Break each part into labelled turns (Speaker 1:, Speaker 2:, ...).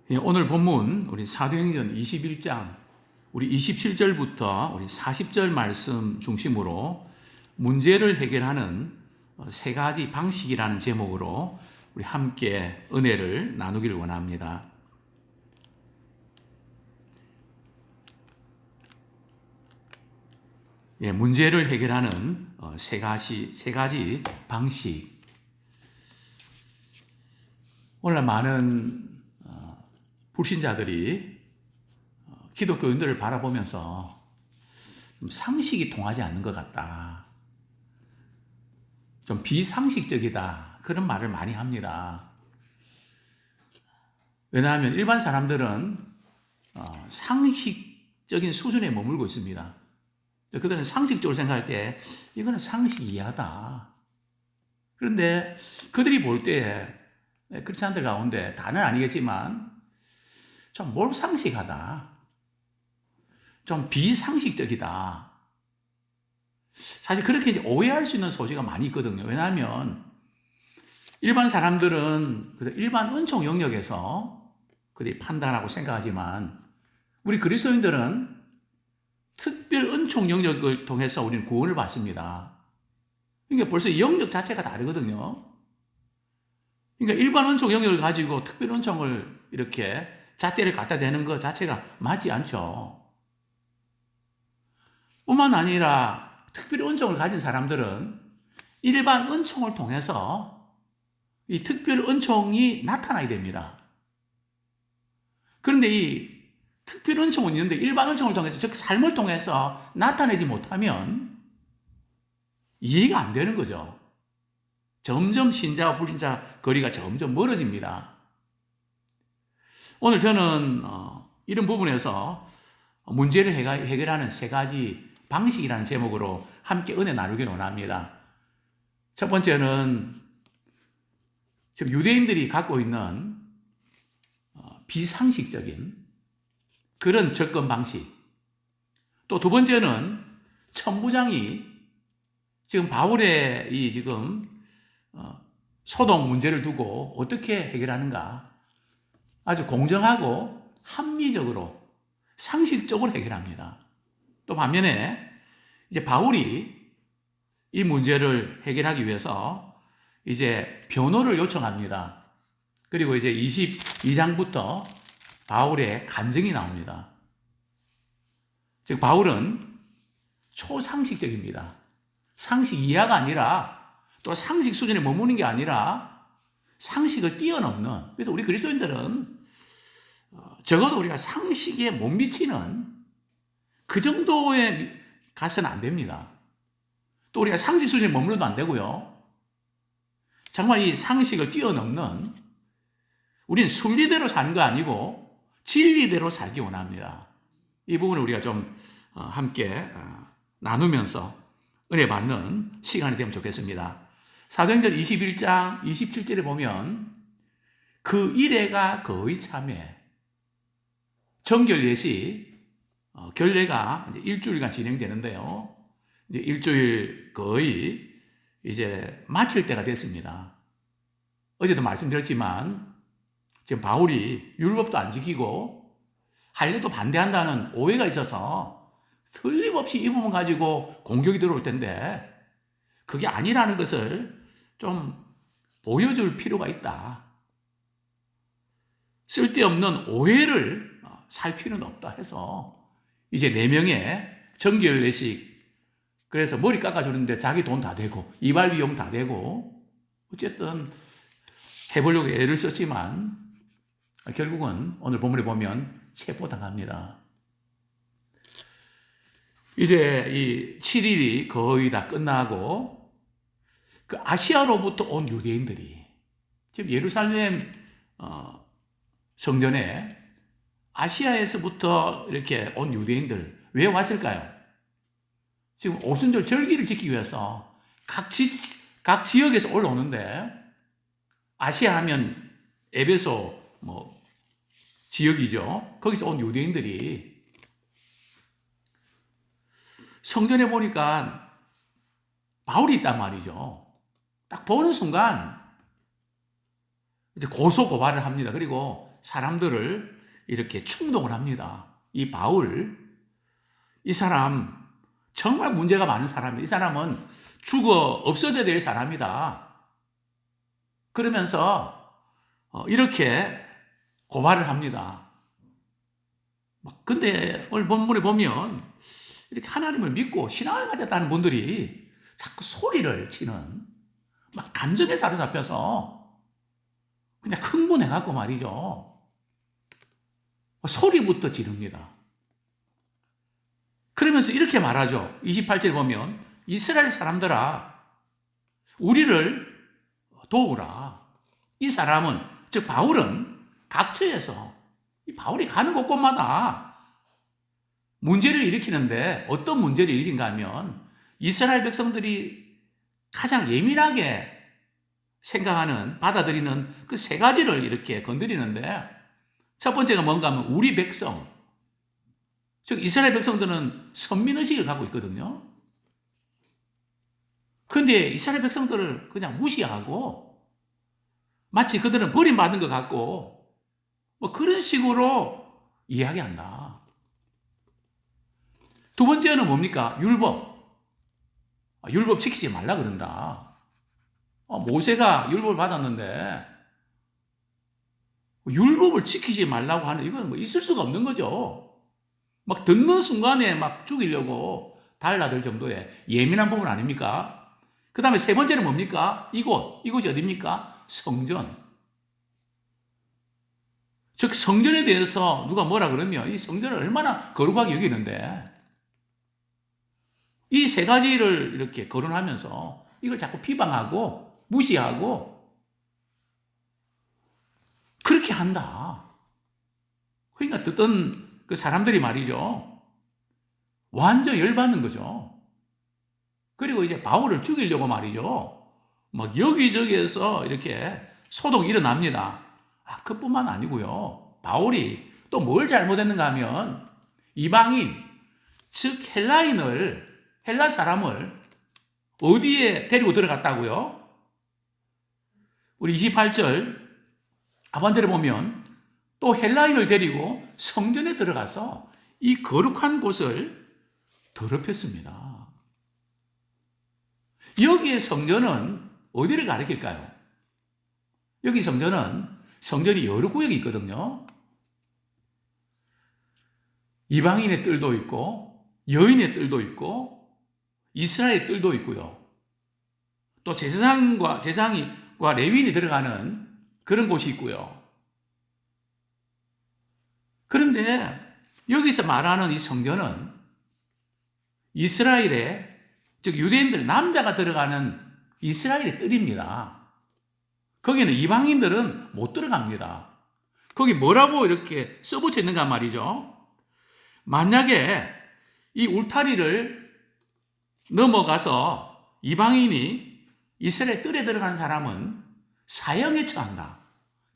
Speaker 1: 오늘 본문 우리 사도행전 21장 우리 27절부터 우리 40절 말씀 중심으로 문제를 해결하는 세 가지 방식이라는 제목으로 우리 함께 은혜를 나누기를 원합니다. 문제를 해결하는 세 가지 방식. 오늘날 많은 불신자들이 기독교인들을 바라보면서 좀 상식이 통하지 않는 것 같다. 좀 비상식적이다. 그런 말을 많이 합니다. 왜냐하면 일반 사람들은 상식적인 수준에 머물고 있습니다. 그들은 상식적으로 생각할 때 이거는 상식 이하다. 그런데 그들이 볼 때 크리스찬들 가운데 다는 아니겠지만 좀 몰상식하다. 좀 비상식적이다. 사실 그렇게 이제 오해할 수 있는 소지가 많이 있거든요. 왜냐하면 일반 사람들은 일반 은총 영역에서 그들이 판단하고 생각하지만 우리 그리스도인들은 특별 은총 영역을 통해서 우리는 구원을 받습니다. 그러니까 벌써 영역 자체가 다르거든요. 그러니까 일반 은총 영역을 가지고 특별 은총을 이렇게 잣대를 갖다 대는 것 자체가 맞지 않죠. 뿐만 아니라 특별 은총을 가진 사람들은 일반 은총을 통해서 이 특별 은총이 나타나야 됩니다. 그런데 이 특별 은총은 있는데 일반 은총을 통해서 즉 삶을 통해서 나타내지 못하면 이해가 안 되는 거죠. 점점 신자와 불신자 거리가 점점 멀어집니다. 오늘 저는 이런 부분에서 문제를 해결하는 세 가지 방식이라는 제목으로 함께 은혜 나누기 원합니다. 첫 번째는 지금 유대인들이 갖고 있는 비상식적인 그런 접근 방식. 또 두 번째는 천부장이 지금 바울의 이 지금 소동 문제를 두고 어떻게 해결하는가. 아주 공정하고 합리적으로 상식적으로 해결합니다. 또 반면에 이제 바울이 이 문제를 해결하기 위해서 이제 변호를 요청합니다. 그리고 이제 22장부터 바울의 간증이 나옵니다. 즉 바울은 초상식적입니다. 상식 이하가 아니라 또 상식 수준에 머무는 게 아니라 상식을 뛰어넘는, 그래서 우리 그리스도인들은 적어도 우리가 상식에 못 미치는 그 정도에 가서는 안 됩니다. 또 우리가 상식 수준에 머물러도 안 되고요. 정말 이 상식을 뛰어넘는, 우리는 순리대로 사는 거 아니고 진리대로 살기 원합니다. 이 부분을 우리가 좀 함께 나누면서 은혜 받는 시간이 되면 좋겠습니다. 사도행전 21장 27절에 보면 그 이래가 거의 참에 정결 예식 결례가 이제 일주일간 진행되는데요. 이제 일주일 거의 이제 마칠 때가 됐습니다. 어제도 말씀드렸지만 지금 바울이 율법도 안 지키고 할례도 반대한다는 오해가 있어서 틀림없이 이 부분 가지고 공격이 들어올 텐데 그게 아니라는 것을 좀 보여줄 필요가 있다. 쓸데없는 오해를 살 필요는 없다 해서 이제 4명의 정결례식, 그래서 머리 깎아주는데 자기 돈 다 되고 이발 비용 다 되고 어쨌든 해보려고 애를 썼지만 결국은 오늘 본문에 보면 체포당합니다. 이제 이 7일이 거의 다 끝나고 그 아시아로부터 온 유대인들이 지금 예루살렘 성전에 아시아에서부터 이렇게 온 유대인들 왜 왔을까요? 지금 오순절 절기를 지키기 위해서 각 지역에서 올라오는데 아시아 하면 에베소 지역이죠. 거기서 온 유대인들이 성전에 보니까 바울이 있단 말이죠. 딱 보는 순간 이제 고소 고발을 합니다. 그리고 사람들을 이렇게 충동을 합니다. 이 바울, 이 사람 정말 문제가 많은 사람이에요. 이 사람은 죽어 없어져야 될 사람이다. 그러면서 이렇게 고발을 합니다. 근데 오늘 본문에 보면 이렇게 하나님을 믿고 신앙을 가졌다는 분들이 자꾸 소리를 치는, 막 감정에 사로잡혀서 그냥 흥분해갖고 말이죠. 소리부터 지릅니다. 그러면서 이렇게 말하죠. 28절 보면 이스라엘 사람들아 우리를 도우라. 이 사람은, 즉 바울은 각처에서 이 바울이 가는 곳곳마다 문제를 일으키는데, 어떤 문제를 일으킨가 하면 이스라엘 백성들이 가장 예민하게 생각하는, 받아들이는 그 세 가지를 이렇게 건드리는데, 첫 번째가 뭔가 하면 우리 백성, 즉 이스라엘 백성들은 선민의식을 갖고 있거든요. 그런데 이스라엘 백성들을 그냥 무시하고 마치 그들은 버림받은 것 같고 그런 식으로 이야기한다. 두 번째는 뭡니까? 율법. 율법 지키지 말라 그런다. 모세가 율법을 받았는데 율법을 지키지 말라고 하는, 이건 있을 수가 없는 거죠. 막 듣는 순간에 막 죽이려고 달라들 정도의 예민한 부분 아닙니까? 그 다음에 세 번째는 뭡니까? 이곳이 어디입니까? 성전. 즉 성전에 대해서 누가 뭐라 그러면 이 성전을 얼마나 거룩하게 여기는데, 이 세 가지를 이렇게 거론하면서 이걸 자꾸 비방하고 무시하고 그렇게 한다. 그러니까 듣던 그 사람들이 말이죠, 완전 열받는 거죠. 그리고 이제 바울을 죽이려고 말이죠, 막 여기저기에서 이렇게 소동이 일어납니다. 그뿐만 아니고요, 바울이 또 뭘 잘못했는가 하면 이방인, 즉 헬라 사람을 어디에 데리고 들어갔다고요? 우리 28절 하반절에 보면 또 헬라인을 데리고 성전에 들어가서 이 거룩한 곳을 더럽혔습니다. 여기에 성전은 어디를 가리킬까요? 여기 성전이 여러 구역이 있거든요. 이방인의 뜰도 있고 여인의 뜰도 있고 이스라엘 뜰도 있고요. 또 제사장과 레위인이 들어가는 그런 곳이 있고요. 그런데 여기서 말하는 이 성전은 이스라엘의, 즉 유대인들 남자가 들어가는 이스라엘의 뜰입니다. 거기는 이방인들은 못 들어갑니다. 거기 뭐라고 이렇게 써붙여 있는가 말이죠. 만약에 이 울타리를 넘어가서 이방인이 이스라엘 뜰에 들어간 사람은 사형에 처한다.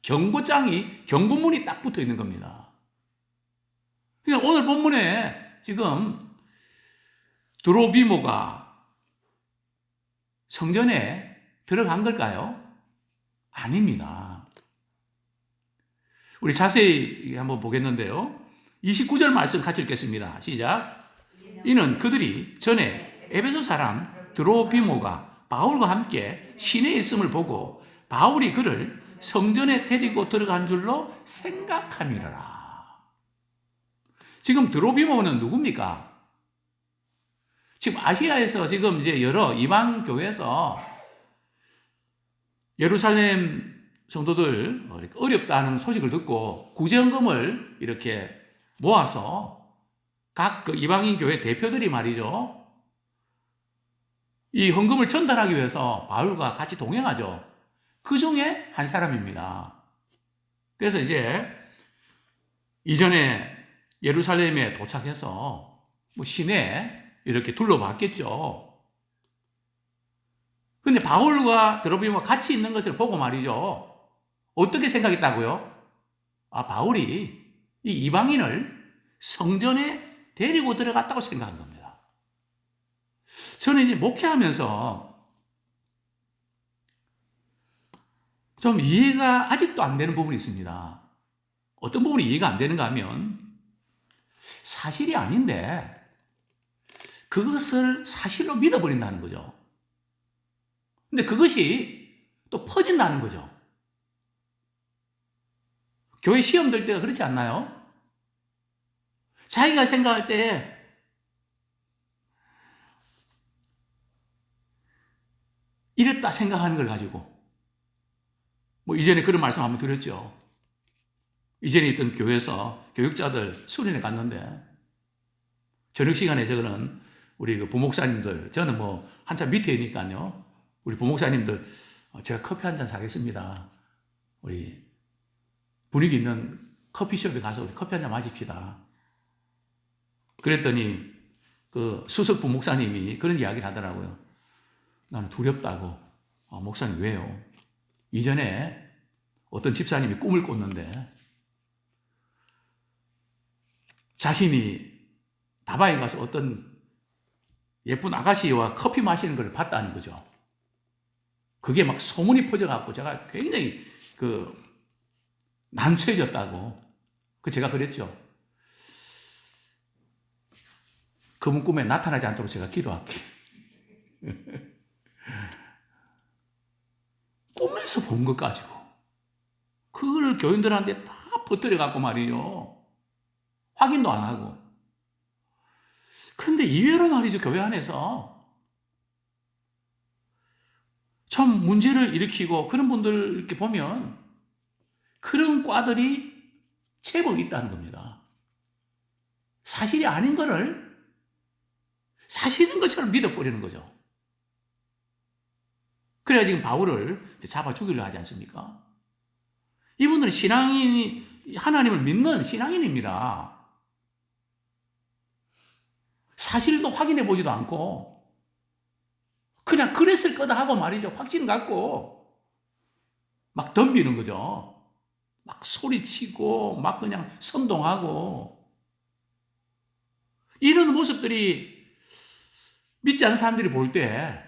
Speaker 1: 경고문이 딱 붙어 있는 겁니다. 그러니까 오늘 본문에 지금 드로비모가 성전에 들어간 걸까요? 아닙니다. 우리 자세히 한번 보겠는데요. 29절 말씀 같이 읽겠습니다. 시작. 이는 그들이 전에 에베소 사람 드로비모가 바울과 함께 시내에 있음을 보고 바울이 그를 성전에 데리고 들어간 줄로 생각함이라. 지금 드로비모는 누굽니까? 지금 아시아에서 지금 이제 여러 이방 교회에서 예루살렘 성도들 어렵다는 소식을 듣고 구제헌금을 이렇게 모아서 각 그 이방인 교회 대표들이 말이죠, 이 헌금을 전달하기 위해서 바울과 같이 동행하죠. 그 중에 한 사람입니다. 그래서 이제 이전에 예루살렘에 도착해서 시내 이렇게 둘러봤겠죠. 근데 바울과 드로비모가 같이 있는 것을 보고 말이죠, 어떻게 생각했다고요? 바울이 이 이방인을 성전에 데리고 들어갔다고 생각한 겁니다. 저는 이제 목회하면서 좀 이해가 아직도 안 되는 부분이 있습니다. 어떤 부분이 이해가 안 되는가 하면 사실이 아닌데 그것을 사실로 믿어버린다는 거죠. 근데 그것이 또 퍼진다는 거죠. 교회 시험 들 때가 그렇지 않나요? 자기가 생각할 때 이랬다 생각하는 걸 가지고 이전에 그런 말씀 한번 드렸죠. 이전에 있던 교회에서 교육자들 수련회 갔는데 저녁 시간에 저는 우리 그 부목사님들, 저는 한참 밑에니까요. 우리 부목사님들, 제가 커피 한 잔 사겠습니다. 우리 분위기 있는 커피숍에 가서 우리 커피 한 잔 마십시다. 그랬더니 그 수석 부목사님이 그런 이야기를 하더라고요. 나는 두렵다고. 목사님 왜요? 이전에 어떤 집사님이 꿈을 꿨는데 자신이 다바에 가서 어떤 예쁜 아가씨와 커피 마시는 걸 봤다는 거죠. 그게 막 소문이 퍼져갖고 제가 굉장히 난처해졌다고. 제가 그랬죠. 그분 꿈에 나타나지 않도록 제가 기도할게. 꿈에서 본 것 가지고 그걸 교인들한테 다 퍼뜨려갖고 말이죠. 확인도 안 하고. 그런데 이외로 말이죠. 교회 안에서 참 문제를 일으키고 그런 분들 이렇게 보면 그런 과들이 제법 있다는 겁니다. 사실이 아닌 거를 사실인 것처럼 믿어버리는 거죠. 그래야 지금 바울을 잡아 죽이려 하지 않습니까? 이분들은 하나님을 믿는 신앙인입니다. 사실도 확인해 보지도 않고 그냥 그랬을 거다 하고 말이죠. 확신 갖고 막 덤비는 거죠. 막 소리치고 막 그냥 선동하고 이런 모습들이 믿지 않는 사람들이 볼 때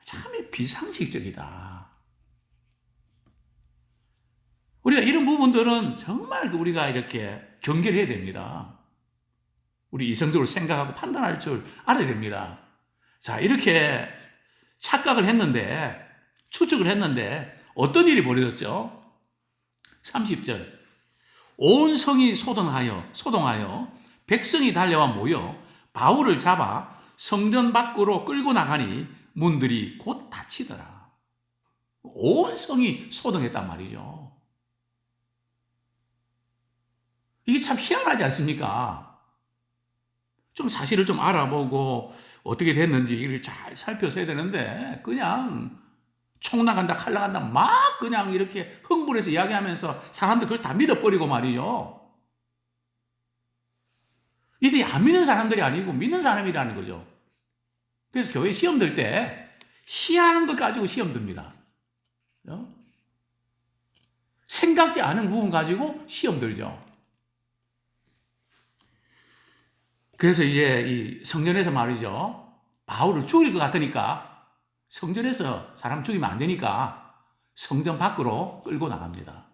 Speaker 1: 참 비상식적이다. 우리가 이런 부분들은 정말 우리가 이렇게 경계를 해야 됩니다. 우리 이성적으로 생각하고 판단할 줄 알아야 됩니다. 자, 이렇게 착각을 했는데, 추측을 했는데, 어떤 일이 벌어졌죠? 30절. 온 성이 소동하여 백성이 달려와 모여 바울을 잡아 성전 밖으로 끌고 나가니 문들이 곧 닫히더라. 온 성이 소동했단 말이죠. 이게 참 희한하지 않습니까? 좀 사실을 좀 알아보고 어떻게 됐는지 이걸 잘 살펴서 해야 되는데 그냥 총 나간다 칼 나간다 막 그냥 이렇게 흥분해서 이야기하면서 사람들 그걸 다 믿어버리고 말이죠. 이들이 안 믿는 사람들이 아니고 믿는 사람이라는 거죠. 그래서 교회 시험 들 때 희한한 것 가지고 시험 듭니다. 생각지 않은 부분 가지고 시험 들죠. 그래서 이제 이 성전에서 말이죠. 바울을 죽일 것 같으니까 성전에서 사람 죽이면 안 되니까 성전 밖으로 끌고 나갑니다.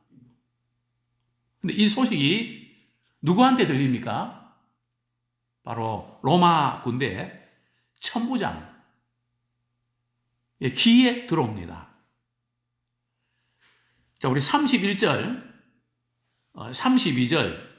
Speaker 1: 근데 이 소식이 누구한테 들립니까? 바로 로마 군대 천부장 귀에 들어옵니다. 자, 우리 31절, 32절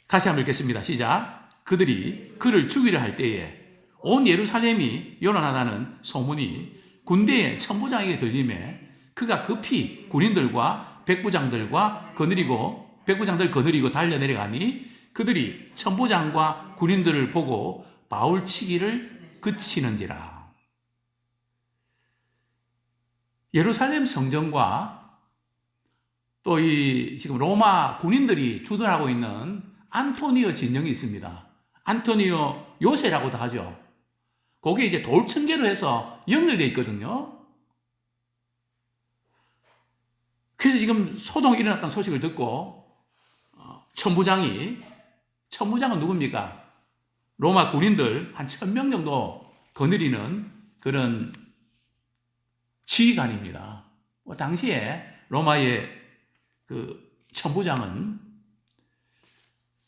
Speaker 1: 같이 한번 읽겠습니다. 시작. 그들이 그를 죽이려 할 때에 온 예루살렘이 요란하다는 소문이 군대의 천부장에게 들림에 그가 급히 군인들과 백부장들 거느리고 달려 내려가니 그들이 천부장과 군인들을 보고 바울 치기를 그치는지라. 예루살렘 성전과 또 이 지금 로마 군인들이 주둔하고 있는 안토니오 진영이 있습니다. 안토니오 요새라고도 하죠. 거기에 이제 돌층계로 해서 연결되어 있거든요. 그래서 지금 소동이 일어났다는 소식을 듣고 천부장은 누굽니까? 로마 군인들 한 1000명 정도 거느리는 그런 지휘관입니다. 당시에 로마의 그 천부장은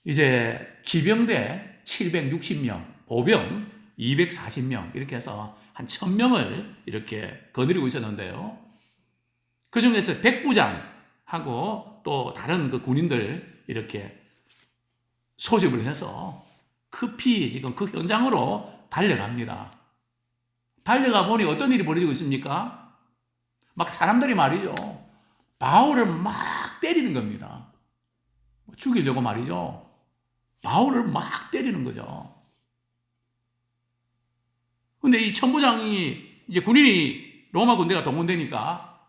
Speaker 1: 이제 기병대 760명, 보병 240명 이렇게 해서 한 1000명을 이렇게 거느리고 있었는데요. 그 중에서 백부장하고 또 다른 그 군인들 이렇게 소집을 해서 급히 지금 그 현장으로 달려갑니다. 달려가 보니 어떤 일이 벌어지고 있습니까? 막 사람들이 말이죠. 바울을 막 때리는 겁니다. 죽이려고 말이죠. 바울을 막 때리는 거죠. 근데 이 천부장이 이제 군인이 로마 군대가 동원되니까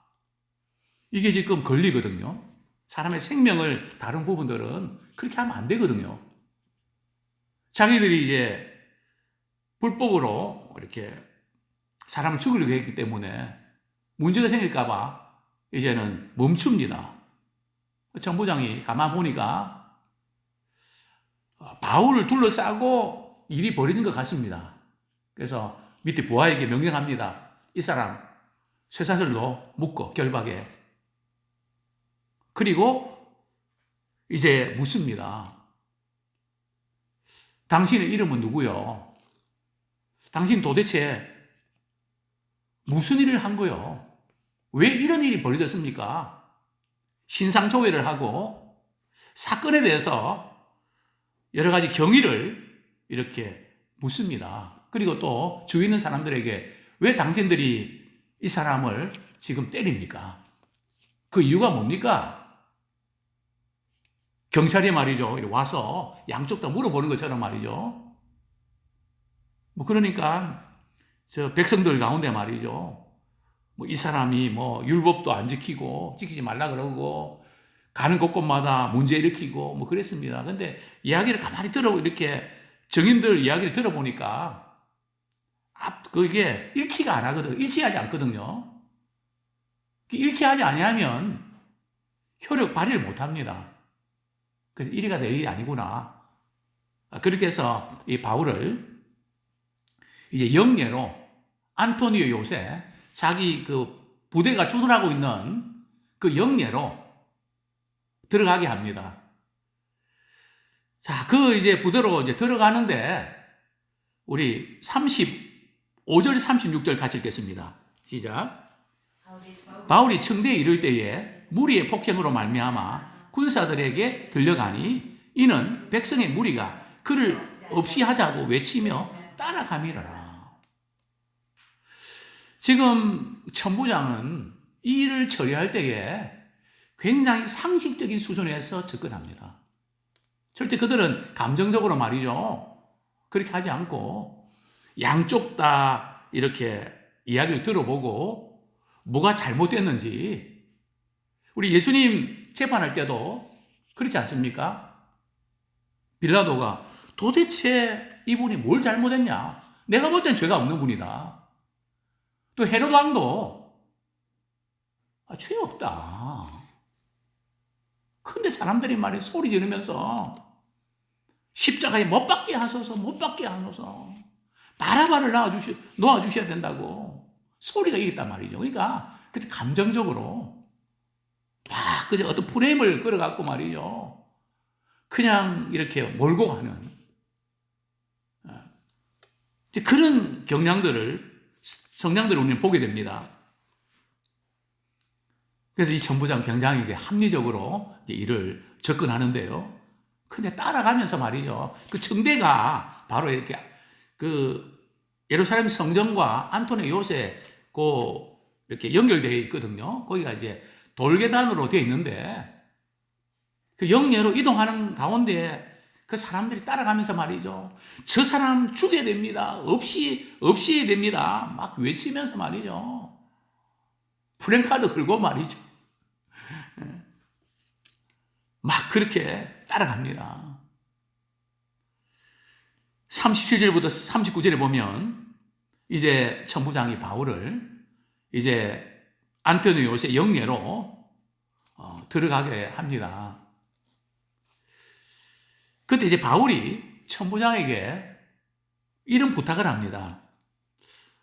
Speaker 1: 이게 지금 걸리거든요. 사람의 생명을 다룬 부분들은 그렇게 하면 안 되거든요. 자기들이 이제 불법으로 이렇게 사람을 죽이려고 했기 때문에 문제가 생길까봐 이제는 멈춥니다. 천부장이 가만 보니까 바울을 둘러싸고 일이 벌어진 것 같습니다. 그래서 밑에 부하에게 명령합니다. 이 사람 쇠사슬로 묶어 결박해. 그리고 이제 묻습니다. 당신의 이름은 누구요? 당신 도대체 무슨 일을 한 거요? 왜 이런 일이 벌어졌습니까? 신상조회를 하고 사건에 대해서 여러 가지 경위를 이렇게 묻습니다. 그리고 또 주위 있는 사람들에게 왜 당신들이 이 사람을 지금 때립니까? 그 이유가 뭡니까? 경찰이 말이죠. 와서 양쪽 다 물어보는 것처럼 말이죠. 뭐 그러니까 저 백성들 가운데 말이죠. 뭐 이 사람이 뭐 율법도 안 지키고 지키지 말라 그러고 가는 곳곳마다 문제 일으키고 뭐 그랬습니다. 근데 이야기를 가만히 이렇게 증인들 이야기를 들어보니까 그게 일치가 안 하거든. 일치하지 않거든요. 일치하지 아니하면 효력 발휘를 못 합니다. 그래서 이리가 될 일이 아니구나. 그렇게 해서 이 바울을 이제 영예로 안토니오 요새 자기 그 부대가 주둔하고 있는 그 영예로 들어가게 합니다. 자, 그 이제 부대로 이제 들어가는데 우리 35절, 36절 같이 읽겠습니다. 시작. 바울이 청대에 이를 때에 무리의 폭행으로 말미암아 군사들에게 들려가니 이는 백성의 무리가 그를 없이 하자고 외치며 따라가미라. 지금 천부장은 이 일을 처리할 때에 굉장히 상식적인 수준에서 접근합니다. 절대 그들은 감정적으로 말이죠. 그렇게 하지 않고 양쪽 다 이렇게 이야기를 들어보고 뭐가 잘못됐는지 우리 예수님 재판할 때도 그렇지 않습니까? 빌라도가 도대체 이분이 뭘 잘못했냐? 내가 볼 땐 죄가 없는 분이다. 또 헤로드 왕도 죄 없다. 근데 사람들이 말해 소리 지르면서 십자가에 못 박게 하소서, 못 박게 하소서. 바라바를 놓아주셔야 된다고 소리가 있단 말이죠. 그러니까 그때 감정적으로 막 그저 어떤 프레임을 끌어갖고 말이죠. 그냥 이렇게 몰고 가는 그런 성향들을 우리는 보게 됩니다. 그래서 이 천부장 굉장히 이제 합리적으로 이제 일을 접근하는데요. 근데 따라가면서 말이죠. 그 청대가 바로 이렇게 그 예루살렘 성전과 안토니 요새 이렇게 연결되어 있거든요. 거기가 이제 돌계단으로 되어 있는데 그 영예로 이동하는 가운데 그 사람들이 따라가면서 말이죠. 저 사람 죽여야 됩니다. 없이 됩니다. 막 외치면서 말이죠. 프랭카드 걸고 말이죠. 막 그렇게 따라갑니다. 37절부터 39절에 보면 이제 천부장이 바울을 이제 안토니 요새 영예로 들어가게 합니다. 그때 이제 바울이 천부장에게 이런 부탁을 합니다.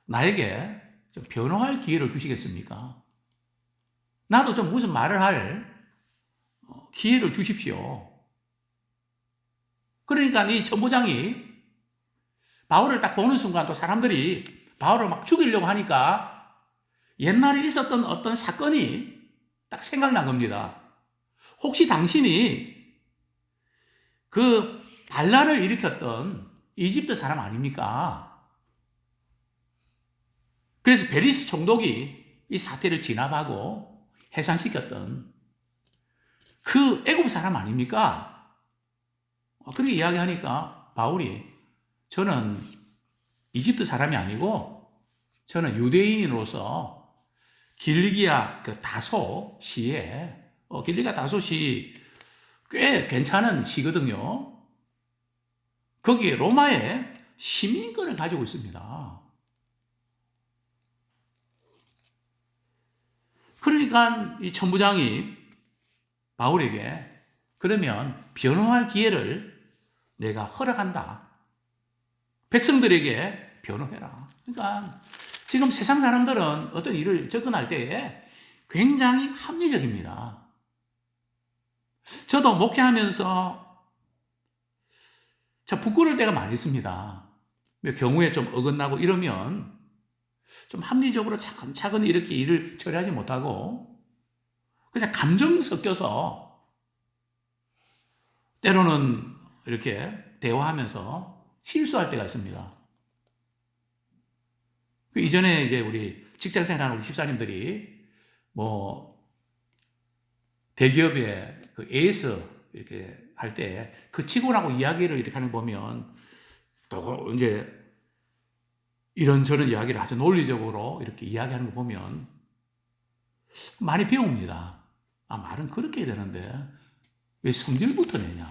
Speaker 1: 나에게 좀 변호할 기회를 주시겠습니까? 나도 좀 무슨 말을 할 기회를 주십시오. 그러니까 이 천부장이 바울을 딱 보는 순간 또 사람들이 바울을 막 죽이려고 하니까 옛날에 있었던 어떤 사건이 딱 생각난 겁니다. 혹시 당신이 그 반란을 일으켰던 이집트 사람 아닙니까? 그래서 베리스 총독이 이 사태를 진압하고 해산시켰던 그 애굽 사람 아닙니까? 그렇게 이야기하니까 바울이 저는 이집트 사람이 아니고 저는 유대인으로서 길리기아 그 다소 시에 길리기아 다소 시 꽤 괜찮은 시거든요. 거기에 로마에 시민권을 가지고 있습니다. 그러니까 이 천부장이 바울에게 그러면 변호할 기회를 내가 허락한다. 백성들에게 변호해라. 그러니까 지금 세상 사람들은 어떤 일을 접근할 때에 굉장히 합리적입니다. 저도 목회하면서 참 부끄러울 때가 많이 있습니다. 경우에 좀 어긋나고 이러면 좀 합리적으로 차근차근 이렇게 일을 처리하지 못하고 그냥 감정 섞여서 때로는 이렇게 대화하면서 실수할 때가 있습니다. 이전에 이제 우리 직장 생활하는 우리 집사님들이 대기업의 그 AS 이렇게 할 때 그 직원하고 이야기를 이렇게 하는 거 보면 또 이제 이런저런 이야기를 아주 논리적으로 이렇게 이야기하는 거 보면 많이 배웁니다. 말은 그렇게 해야 되는데 왜 성질부터 내냐.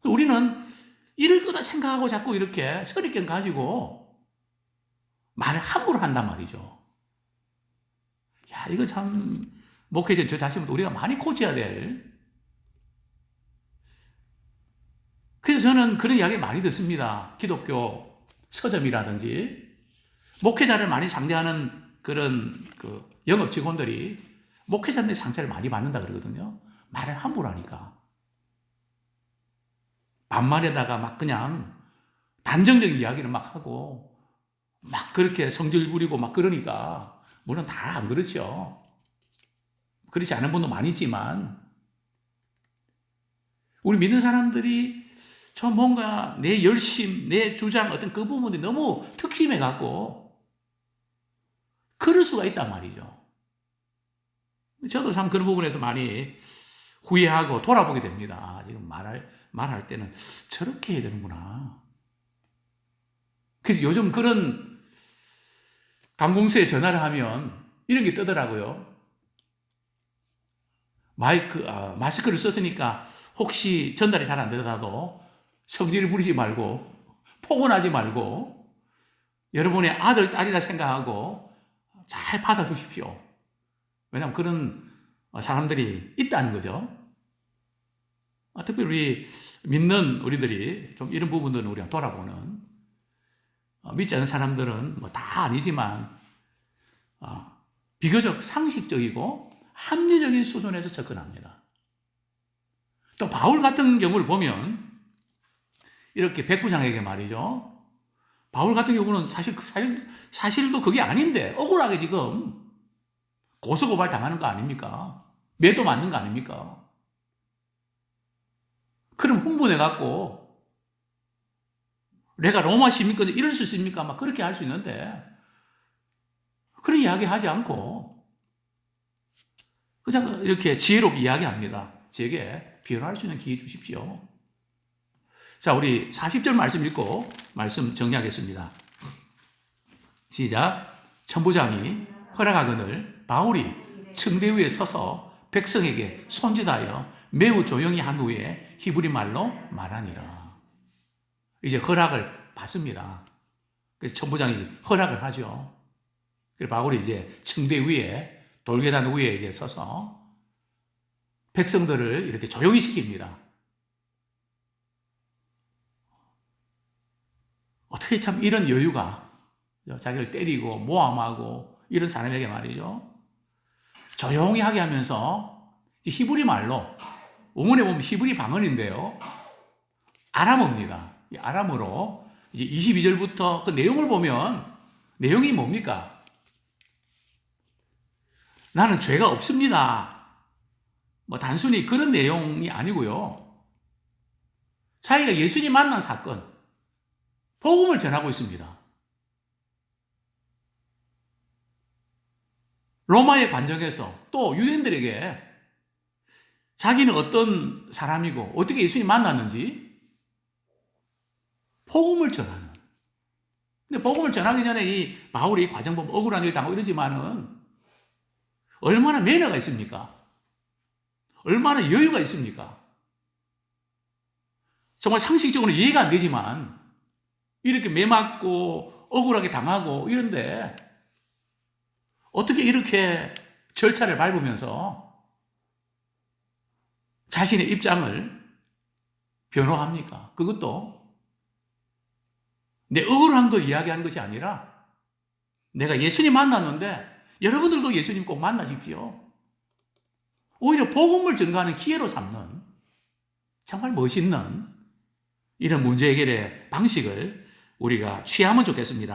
Speaker 1: 우리는 이럴 거다 생각하고 자꾸 이렇게 선입견 가지고 말을 함부로 한단 말이죠. 이거 참 목회자 저 자신부터 우리가 많이 고쳐야 될. 그래서 저는 그런 이야기 많이 듣습니다. 기독교 서점이라든지 목회자를 많이 상대하는 그런 그 영업 직원들이 목회자들의 상처를 많이 받는다 그러거든요. 말을 함부로 하니까. 반말에다가 막 그냥 단정적인 이야기를 막 하고 막 그렇게 성질 부리고 막 그러니까 물론 다 안 그렇죠. 그렇지 않은 분도 많이 있지만 우리 믿는 사람들이 저 뭔가 내 열심, 내 주장 어떤 그 부분이 너무 특심해 갖고 그럴 수가 있단 말이죠. 저도 참 그런 부분에서 많이 후회하고 돌아보게 됩니다. 지금 말할 때는 저렇게 해야 되는구나. 그래서 요즘 그런 관공서에 전화를 하면 이런 게 뜨더라고요. 마스크를 썼으니까 혹시 전달이 잘 안 되더라도 성질을 부리지 말고 포근하지 말고 여러분의 아들, 딸이라 생각하고 잘 받아주십시오. 왜냐하면 그런 사람들이 있다는 거죠. 특별히 우리 믿는 우리들이 좀 이런 부분들은 우리가 돌아보는 믿지 않는 사람들은 다 아니지만 비교적 상식적이고 합리적인 수준에서 접근합니다. 또 바울 같은 경우를 보면 이렇게 백부장에게 말이죠. 바울 같은 경우는 사실도 그게 아닌데 억울하게 지금 고소고발 당하는 거 아닙니까? 매도 맞는 거 아닙니까? 그럼 흥분해갖고 내가 로마 시민권을 이럴 수 있습니까? 막 그렇게 할 수 있는데 그런 이야기 하지 않고 그냥 이렇게 지혜롭게 이야기합니다. 제게 변호할 수 있는 기회 주십시오. 자, 우리 40절 말씀 읽고 말씀 정리하겠습니다. 시작. 천부장이 허락하거늘 바울이 청대 위에 서서 백성에게 손짓하여 매우 조용히 한 후에 히브리 말로 말하니라. 이제 허락을 받습니다. 그래서 천부장이 이제 허락을 하죠. 그래서 바울이 이제 청대 위에 돌계단 위에 이제 서서 백성들을 이렇게 조용히 시킵니다. 어떻게 참 이런 여유가 자기를 때리고 모함하고 이런 사람에게 말이죠. 조용히 하게 하면서 히브리 말로, 원문에 보면 히브리 방언인데요. 아람어입니다. 이 아람어로 이제 22절부터 그 내용을 보면 내용이 뭡니까? 나는 죄가 없습니다. 뭐 단순히 그런 내용이 아니고요. 자기가 예수님 만난 사건, 복음을 전하고 있습니다. 로마의 관정에서 또 유대인들에게 자기는 어떤 사람이고 어떻게 예수님 만났는지 복음을 전하는. 근데 복음을 전하기 전에 이 바울이 이 과정 보면 억울한 일 당하고 이러지만은 얼마나 매너가 있습니까? 얼마나 여유가 있습니까? 정말 상식적으로 이해가 안 되지만 이렇게 매맞고 억울하게 당하고 이런데 어떻게 이렇게 절차를 밟으면서 자신의 입장을 변호합니까? 그것도 내 억울한 거 이야기하는 것이 아니라 내가 예수님 만났는데 여러분들도 예수님 꼭 만나십시오. 오히려 복음을 전가하는 기회로 삼는 정말 멋있는 이런 문제 해결의 방식을 우리가 취하면 좋겠습니다.